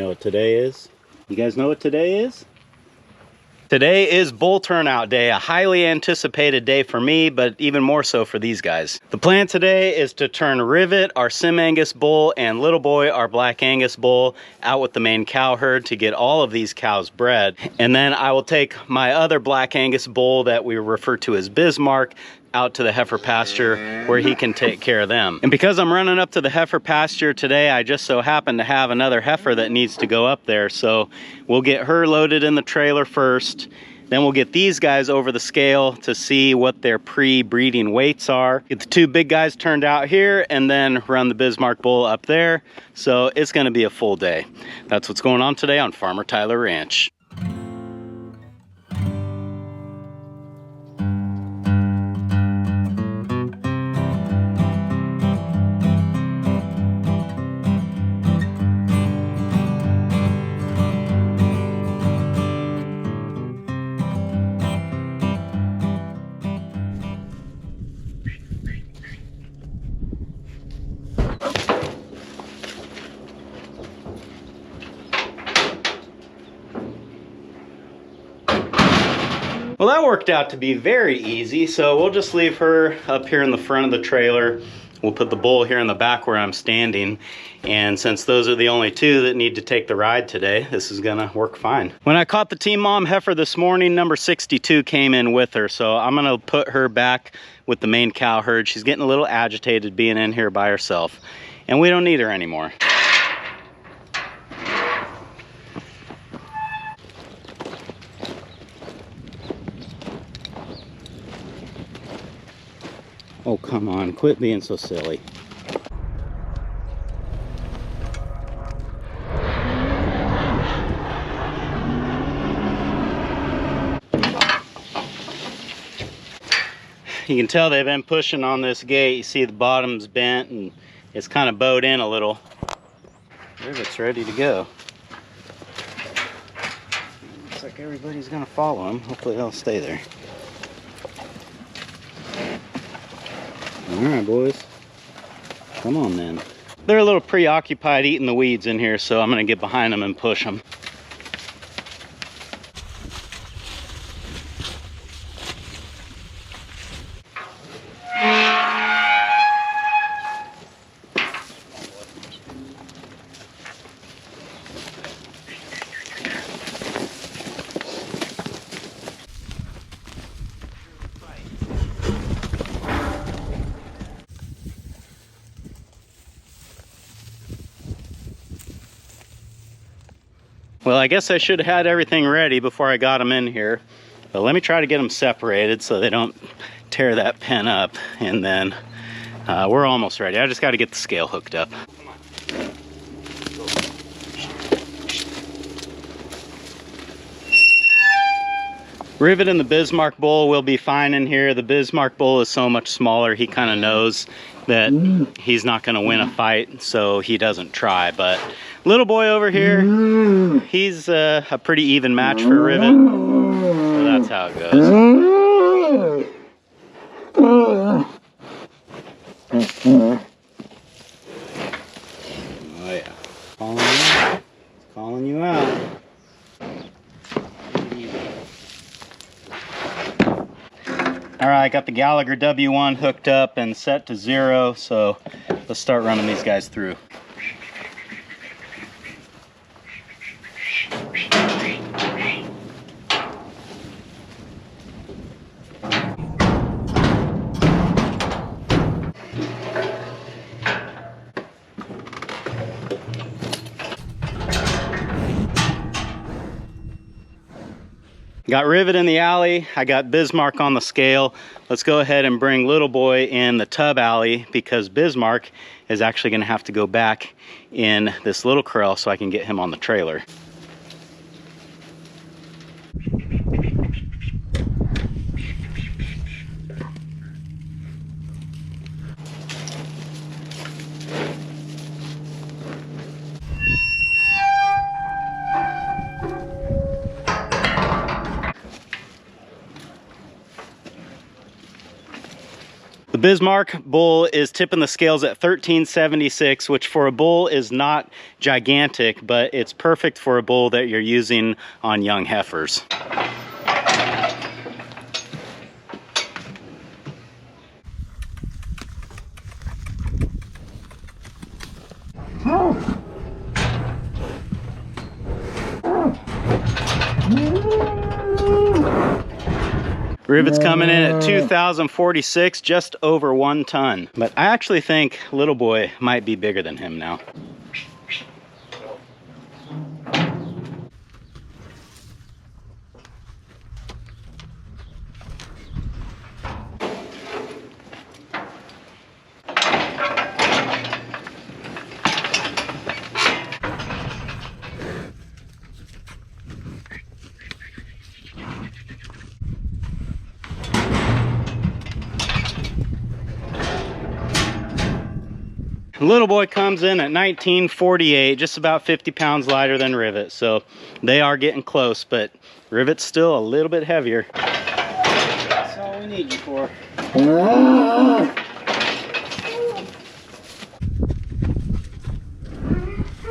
know what today is? You guys know what today is? Today is bull turnout day, a highly anticipated day for me, but even more so for these guys. The plan today is to turn Rivet, our Sim Angus bull, and Little Boy, our Black Angus bull, out with the main cow herd to get all of these cows bred. And then I will take my other Black Angus bull that we refer to as Bismarck out to the heifer pasture where he can take care of them. And because I'm running up to the heifer pasture today, I just so happen to have another heifer that needs to go up there. So we'll get her loaded in the trailer first. Then we'll get these guys over the scale to see what their pre-breeding weights are. Get the two big guys turned out here and then run the Bismarck bull up there. So it's gonna be a full day. That's what's going on today on Farmer Tyler Ranch. Well, that worked out to be very easy, so we'll just leave her up here in the front of the trailer. We'll put the bull here in the back where I'm standing, and since those are the only two that need to take the ride today, this is gonna work fine. When I caught the team mom heifer this morning, number 62 came in with her, so I'm gonna put her back with the main cow herd. She's getting a little agitated being in here by herself, and we don't need her anymore. Oh, come on, quit being so silly. You can tell they've been pushing on this gate. You see the bottom's bent and it's kind of bowed in a little. Rivet's ready to go. Looks like everybody's gonna follow him. Hopefully they'll stay there. All right, boys, come on then. They're a little preoccupied eating the weeds in here, so I'm gonna get behind them and push them. Well, I guess I should have had everything ready before I got them in here. But let me try to get them separated so they don't tear that pen up. And then we're almost ready. I just got to get the scale hooked up. Rivet and the Bismarck bull will be fine in here. The Bismarck bull is so much smaller, he kind of knows that he's not going to win a fight, so he doesn't try. But Little Boy over here, he's a pretty even match for Rivet, so that's how it goes. Oh yeah, calling you out. All right, I got the Gallagher W1 hooked up and set to 0, so let's start running these guys through. Got Rivet in the alley, I got Bismarck on the scale. Let's go ahead and bring Little Boy in the tub alley because Bismarck is actually gonna have to go back in this little corral so I can get him on the trailer. The Bismarck bull is tipping the scales at 1376, which for a bull is not gigantic, but it's perfect for a bull that you're using on young heifers. Rivet's coming in at 2,046, just over 1 ton. But I actually think little boy might be bigger than him now. Little boy comes in at 1948, just about 50 pounds lighter than Rivet, so they are getting close, but Rivet's still a little bit heavier. That's all we need you for.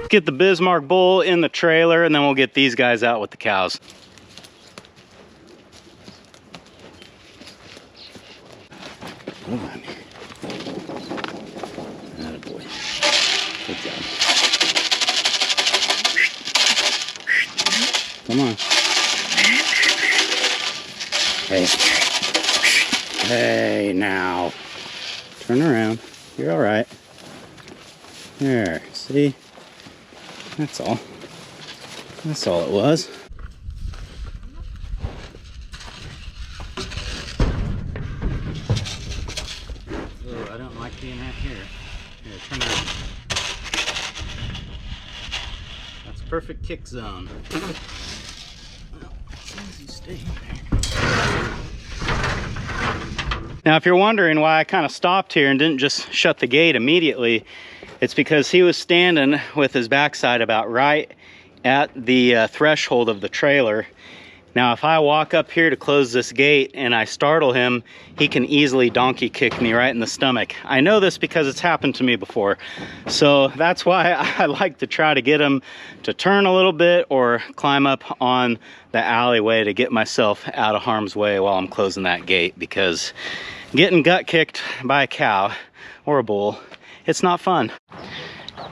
Get the Bismarck bull in the trailer, and then we'll get these guys out with the cows. Hold on. Attaboy. Good job. Come on. Hey. Hey, now. Turn around. You're all right. There. See? That's all. That's all it was. Oh, I don't like being right here. Here, turn around. That's perfect kick zone. Well, as long as you stay there. Now, if you're wondering why I kind of stopped here and didn't just shut the gate immediately, it's because he was standing with his backside about right at the threshold of the trailer. Now, if I walk up here to close this gate and I startle him, he can easily donkey kick me right in the stomach. I know this because it's happened to me before. So that's why I like to try to get him to turn a little bit or climb up on the alleyway to get myself out of harm's way while I'm closing that gate, because getting gut kicked by a cow or a bull, it's not fun.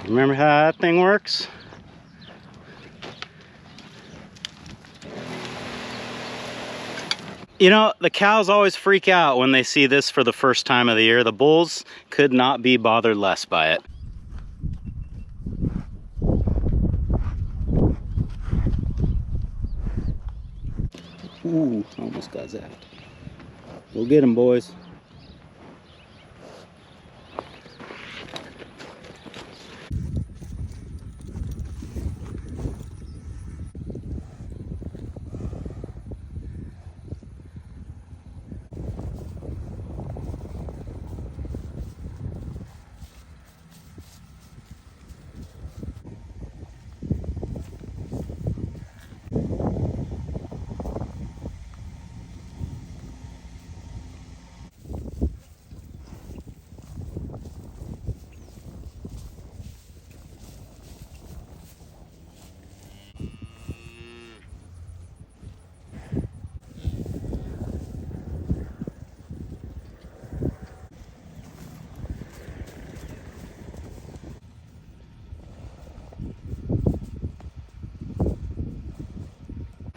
Remember how that thing works? You know, the cows always freak out when they see this for the first time of the year. The bulls could not be bothered less by it. Ooh, almost got zapped. Go get him, boys.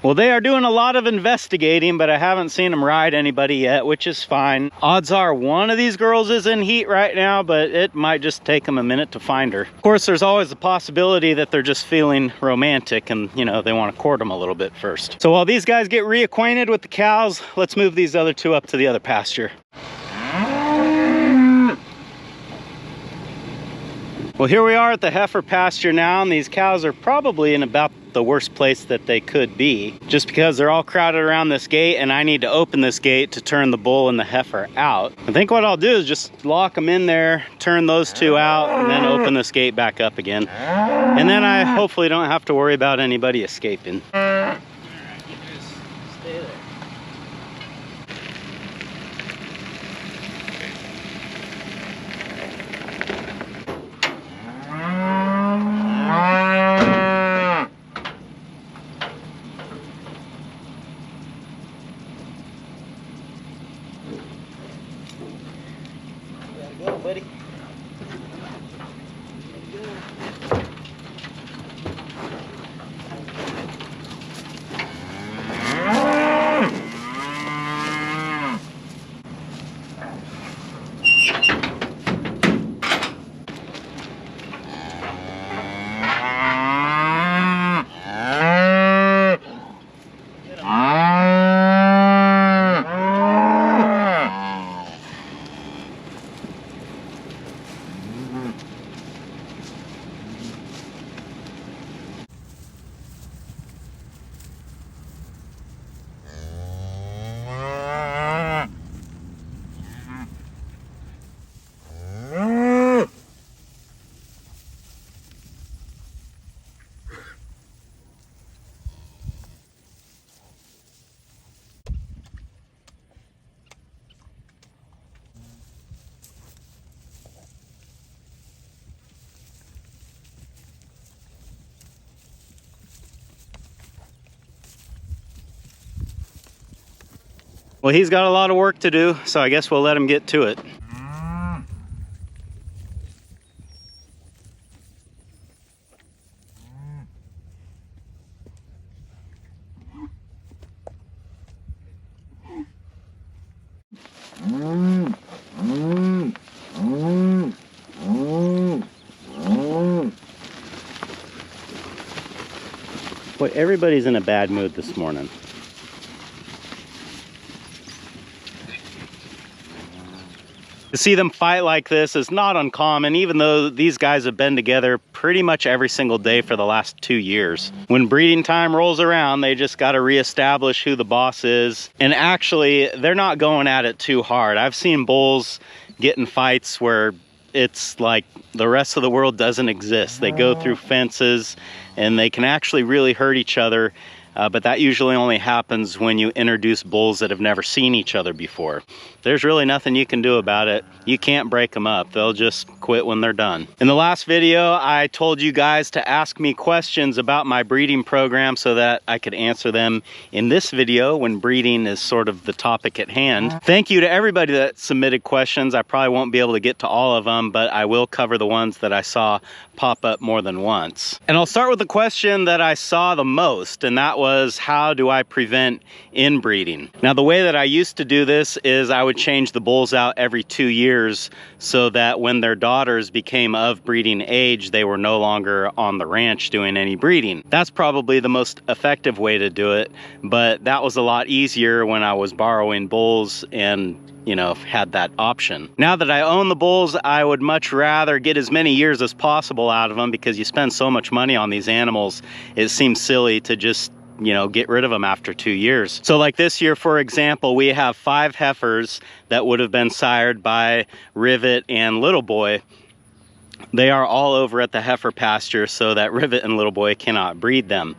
Well, they are doing a lot of investigating, but I haven't seen them ride anybody yet, which is fine. Odds are one of these girls is in heat right now, but it might just take them a minute to find her. Of course, there's always the possibility that they're just feeling romantic and, you know, they want to court them a little bit first. So while these guys get reacquainted with the cows, let's move these other two up to the other pasture. Well, here we are at the heifer pasture now, and these cows are probably in about the worst place that they could be, just because they're all crowded around this gate and I need to open this gate to turn the bull and the heifer out. I think what I'll do is just lock them in there, turn those two out, and then open this gate back up again. And then I hopefully don't have to worry about anybody escaping. All right, you guys stay there. Well, he's got a lot of work to do, so I guess we'll let him get to it. Boy, everybody's in a bad mood this morning. To see them fight like this is not uncommon, even though these guys have been together pretty much every single day for the last 2 years. When breeding time rolls around, they just got to reestablish who the boss is. And actually, they're not going at it too hard. I've seen bulls get in fights where it's like the rest of the world doesn't exist. They go through fences and they can actually really hurt each other. But that usually only happens when you introduce bulls that have never seen each other before. There's really nothing you can do about it. You can't break them up. They'll just quit when they're done. In the last video, I told you guys to ask me questions about my breeding program so that I could answer them in this video when breeding is sort of the topic at hand. Thank you to everybody that submitted questions. I probably won't be able to get to all of them, but I will cover the ones that I saw pop up more than once. And I'll start with the question that I saw the most, and that was, how do I prevent inbreeding? Now, the way that I used to do this is I would change the bulls out every 2 years so that when their daughters became of breeding age, they were no longer on the ranch doing any breeding. That's probably the most effective way to do it, but that was a lot easier when I was borrowing bulls and, you know, had that option. Now that I own the bulls, I would much rather get as many years as possible out of them, because you spend so much money on these animals, it seems silly to just, you know, get rid of them after 2 years. So like this year, for example, we have 5 heifers that would have been sired by Rivet and Little Boy. They are all over at the heifer pasture so that Rivet and Little Boy cannot breed them.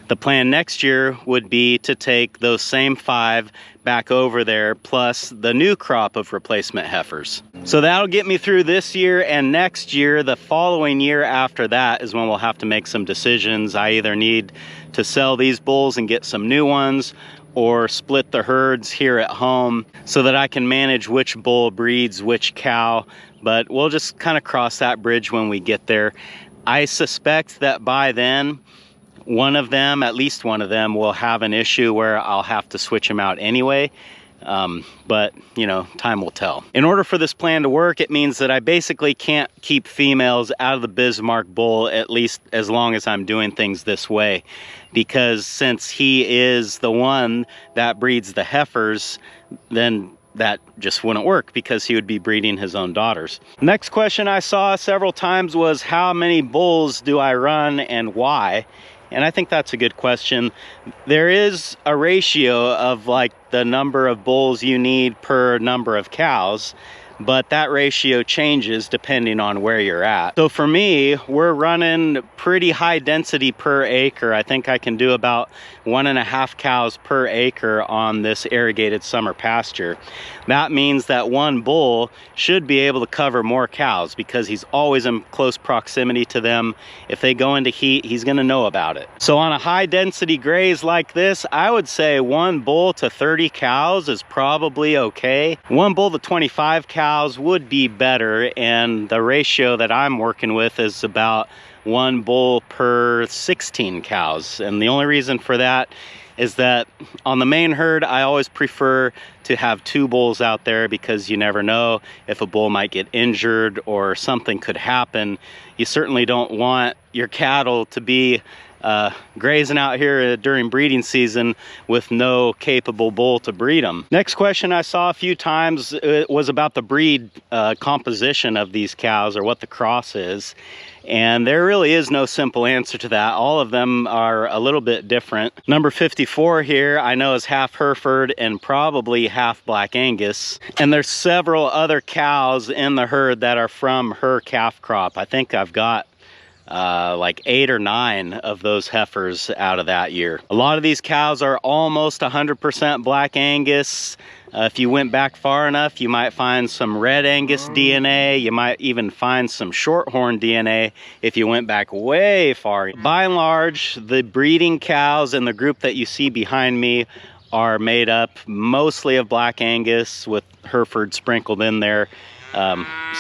The plan next year would be to take those same 5 back over there, plus the new crop of replacement heifers. So that'll get me through this year, and next year, the following year after that, is when we'll have to make some decisions. I either need to sell these bulls and get some new ones, or split the herds here at home so that I can manage which bull breeds which cow, but we'll just kind of cross that bridge when we get there. I suspect that by then, one of them, at least one of them, will have an issue where I'll have to switch them out anyway. But, you know, time will tell. In order for this plan to work, it means that I basically can't keep females out of the Bismarck bull, at least as long as I'm doing things this way. Because since he is the one that breeds the heifers, then that just wouldn't work, because he would be breeding his own daughters. Next question I saw several times was, how many bulls do I run and why? And I think that's a good question. There is a ratio of like the number of bulls you need per number of cows, but that ratio changes depending on where you're at. So for me, we're running pretty high density per acre. I think I can do about 1.5 cows per acre on this irrigated summer pasture. That means that one bull should be able to cover more cows, because he's always in close proximity to them. If they go into heat, he's gonna know about it. So on a high density graze like this, I would say 1 bull to 30 cows is probably okay. 1 bull to 25 cows would be better, and the ratio that I'm working with is about 1 bull per 16 cows. And the only reason for that is that on the main herd, I always prefer to have 2 bulls out there, because you never know if a bull might get injured or something could happen. You certainly don't want your cattle to be grazing out here during breeding season with no capable bull to breed them. Next question I saw a few times was about the breed composition of these cows, or what the cross is. And there really is no simple answer to that. All of them are a little bit different. Number 54 here, I know, is half Hereford and probably half Black Angus. And there's several other cows in the herd that are from her calf crop. I think I've got like 8 or 9 of those heifers out of that year. A lot of these cows are almost 100% Black Angus. If you went back far enough, you might find some Red Angus DNA. You might even find some Shorthorn DNA if you went back way far. By and large, the breeding cows in the group that you see behind me are made up mostly of Black Angus with Hereford sprinkled in there.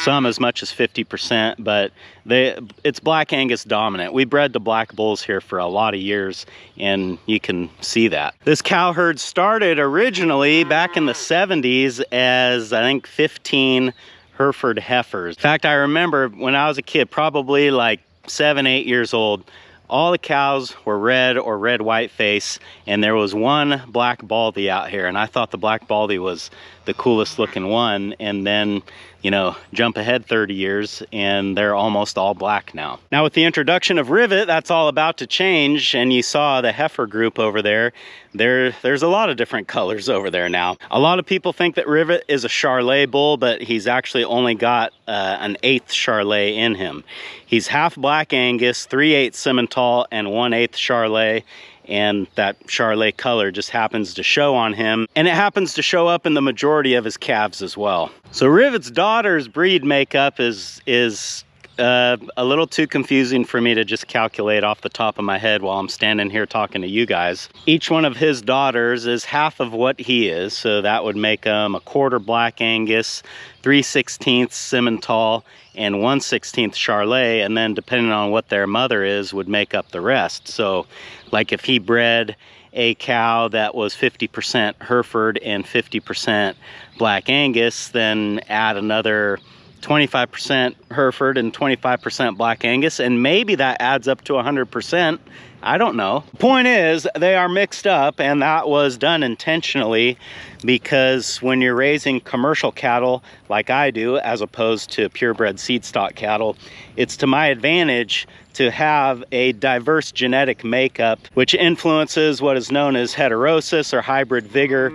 Some as much as 50%, but it's Black Angus dominant. We bred the black bulls here for a lot of years, and you can see that. This cow herd started originally back in the 70s as, I think, 15 Hereford heifers. In fact, I remember when I was a kid, probably like 7, 8 years old, all the cows were red or red-white face, and there was one black baldy out here, and I thought the black baldy was the coolest looking one. And then, you know, jump ahead 30 years and they're almost all black now. Now with the introduction of Rivet, that's all about to change, and you saw the heifer group over there. There's a lot of different colors over there now. A lot of people think that Rivet is a Charolais bull, but he's actually only got an 1/8 Charolais in him. He's half Black Angus, 3/8 Simmental, and 1/8 Charolais. And that Charolais color just happens to show on him, and it happens to show up in the majority of his calves as well. So Rivet's daughter's breed makeup is a little too confusing for me to just calculate off the top of my head while I'm standing here talking to you guys. Each one of his daughters is half of what he is, so that would make him a 1/4 Black Angus, 3/16 Simmental, and 1/16 Charolais, and then depending on what their mother is would make up the rest. So like if he bred a cow that was 50% Hereford and 50% Black Angus, then add another 25% Hereford and 25% Black Angus, and maybe that adds up to 100%. I don't know. The point is, they are mixed up, and that was done intentionally because when you're raising commercial cattle like I do, as opposed to purebred seed stock cattle, it's to my advantage to have a diverse genetic makeup, which influences what is known as heterosis or hybrid vigor.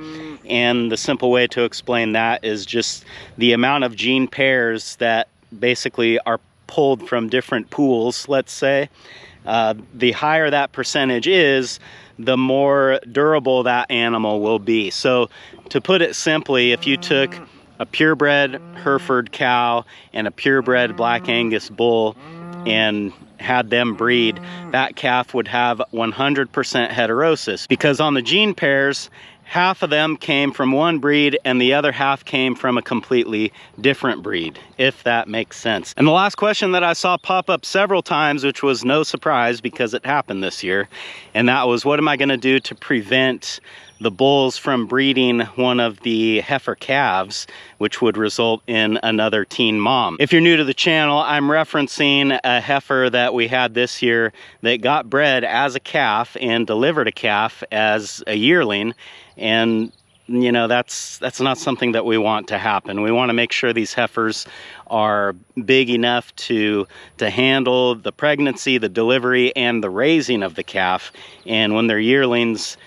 And the simple way to explain that is just the amount of gene pairs that basically are pulled from different pools, let's say. The higher that percentage is, the more durable that animal will be. So to put it simply, if you took a purebred Hereford cow and a purebred Black Angus bull and had them breed, that calf would have 100% heterosis, because on the gene pairs, half of them came from one breed and the other half came from a completely different breed, if that makes sense. And the last question that I saw pop up several times, which was no surprise because it happened this year, and that was, what am I going to do to prevent the bulls from breeding one of the heifer calves, which would result in another teen mom? If you're new to the channel, I'm referencing a heifer that we had this year that got bred as a calf and delivered a calf as a yearling. And you know, that's not something that we want to happen. We want to make sure these heifers are big enough to handle the pregnancy, the delivery, and the raising of the calf. And when they're yearlings,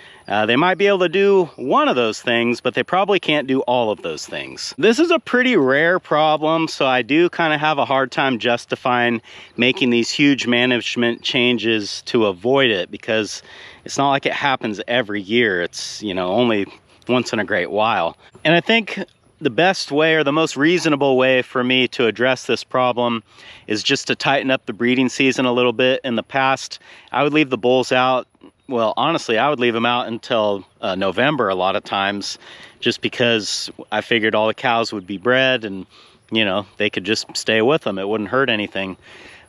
they might be able to do one of those things, but they probably can't do all of those things. This is a pretty rare problem, so I do kind of have a hard time justifying making these huge management changes to avoid it, because it's not like it happens every year. It's, you know, only once in a great while. And I think the best way, or the most reasonable way for me to address this problem, is just to tighten up the breeding season a little bit. In the past, I would leave the bulls out. Well, honestly, I would leave them out until November a lot of times, just because I figured all the cows would be bred and, you know, they could just stay with them. It wouldn't hurt anything.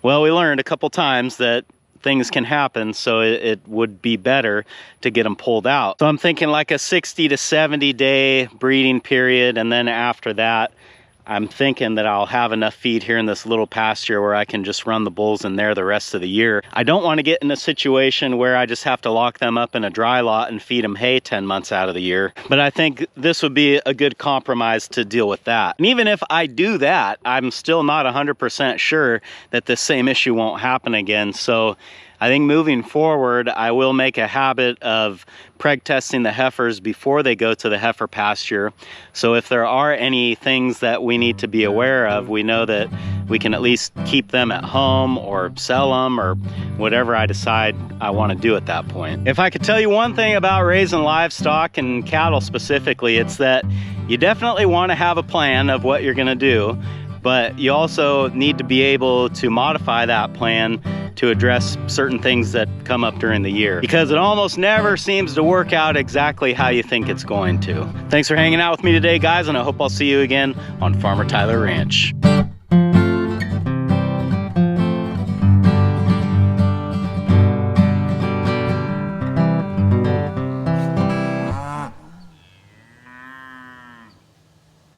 Well, we learned a couple times that things can happen, so it would be better to get them pulled out. So I'm thinking like a 60 to 70 day breeding period, and then after that, I'm thinking that I'll have enough feed here in this little pasture where I can just run the bulls in there the rest of the year. I don't want to get in a situation where I just have to lock them up in a dry lot and feed them hay 10 months out of the year. But I think this would be a good compromise to deal with that. And even if I do that, I'm still not 100% sure that this same issue won't happen again. So I think moving forward, I will make a habit of preg testing the heifers before they go to the heifer pasture. So if there are any things that we need to be aware of, we know that we can at least keep them at home or sell them or whatever I decide I want to do at that point. If I could tell you one thing about raising livestock and cattle specifically, it's that you definitely want to have a plan of what you're going to do. but you also need to be able to modify that plan to address certain things that come up during the year, because it almost never seems to work out exactly how you think it's going to. Thanks for hanging out with me today, guys, and I hope I'll see you again on Farmer Tyler Ranch.